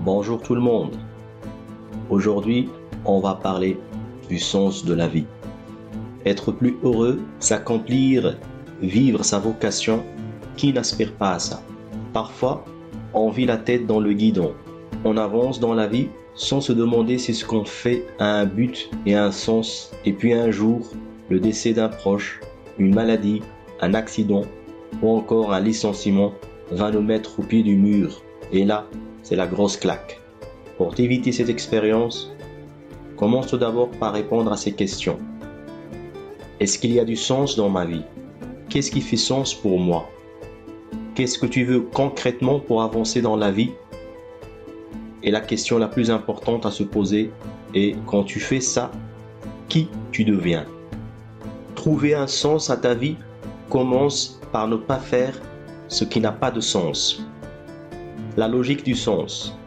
Bonjour tout le monde. Aujourd'hui, on va parler du sens de la vie. Être plus heureux, s'accomplir, vivre sa vocation, qui n'aspire pas à ça? Parfois, on vit la tête dans le guidon. On avance dans la vie sans se demander si ce qu'on fait a un but et un sens. Et puis un jour, le décès d'un proche, une maladie, un accident ou encore un licenciement va nous mettre au pied du mur. Et là, c'est la grosse claque. Pour éviter cette expérience, commence tout d'abord par répondre à ces questions. Est-ce qu'il y a du sens dans ma vie? Qu'est-ce qui fait sens pour moi? Qu'est-ce que tu veux concrètement pour avancer dans la vie? Et la question la plus importante à se poser est, quand tu fais ça, qui tu deviens? Trouver un sens à ta vie commence par ne pas faire ce qui n'a pas de sens. La logique du sens.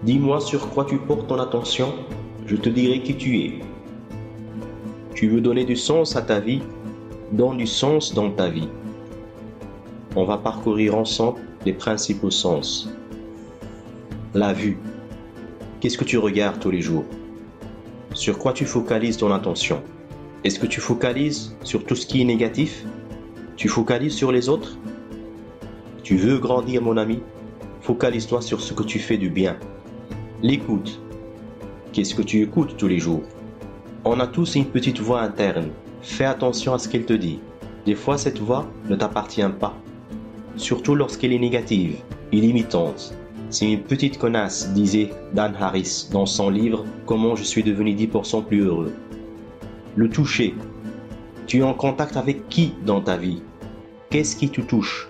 Dis-moi sur quoi tu portes ton attention, je te dirai qui tu es. Tu veux donner du sens à ta vie, donne du sens dans ta vie. On va parcourir ensemble les principaux sens. La vue. Qu'est-ce que tu regardes tous les jours? Sur quoi tu focalises ton attention? Est-ce que tu focalises sur tout ce qui est négatif? Tu focalises sur les autres? Tu veux grandir, mon ami? Focalise-toi sur ce que tu fais du bien. L'écoute. Qu'est-ce que tu écoutes tous les jours? On a tous une petite voix interne. Fais attention à ce qu'elle te dit. Des fois, cette voix ne t'appartient pas. Surtout lorsqu'elle est négative et limitante. C'est une petite connasse, disait Dan Harris dans son livre « Comment je suis devenu 10% plus heureux ». Le toucher. Tu es en contact avec qui dans ta vie? Qu'est-ce qui te touche?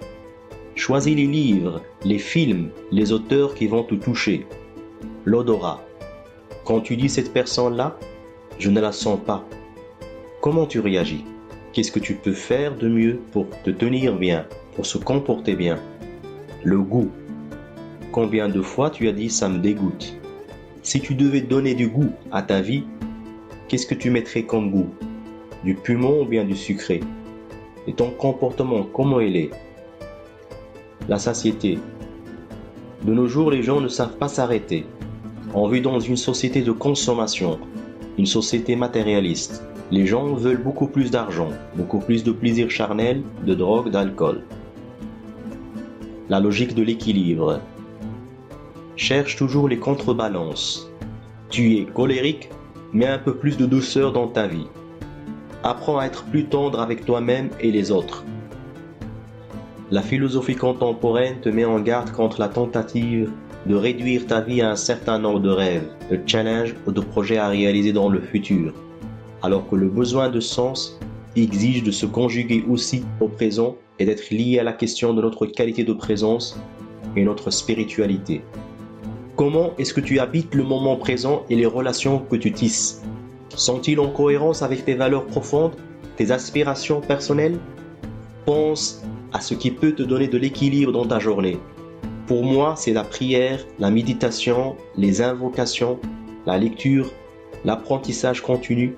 Choisis les livres, les films, les auteurs qui vont te toucher. L'odorat. Quand tu dis cette personne-là, je ne la sens pas. Comment tu réagis? Qu'est-ce que tu peux faire de mieux pour te tenir bien, pour se comporter bien? Le goût. Combien de fois tu as dit ça me dégoûte? Si tu devais donner du goût à ta vie, qu'est-ce que tu mettrais comme goût? Du piment ou bien du sucré? Et ton comportement, comment il est? La satiété. De nos jours, les gens ne savent pas s'arrêter. On vit dans une société de consommation, une société matérialiste. Les gens veulent beaucoup plus d'argent, beaucoup plus de plaisir charnel, de drogue, d'alcool. La logique de l'équilibre. Cherche toujours les contrebalances. Tu es colérique, mets un peu plus de douceur dans ta vie. Apprends à être plus tendre avec toi-même et les autres. La philosophie contemporaine te met en garde contre la tentative de réduire ta vie à un certain nombre de rêves, de challenges ou de projets à réaliser dans le futur, alors que le besoin de sens exige de se conjuguer aussi au présent et d'être lié à la question de notre qualité de présence et notre spiritualité. Comment est-ce que tu habites le moment présent et les relations que tu tisses? Sont-ils en cohérence avec tes valeurs profondes, tes aspirations personnelles? Pense à ce qui peut te donner de l'équilibre dans ta journée. Pour moi, c'est la prière, la méditation, les invocations, la lecture, l'apprentissage continu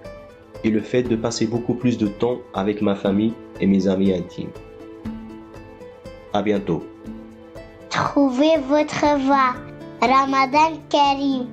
et le fait de passer beaucoup plus de temps avec ma famille et mes amis intimes. À bientôt. Trouvez votre voie. Ramadan Karim.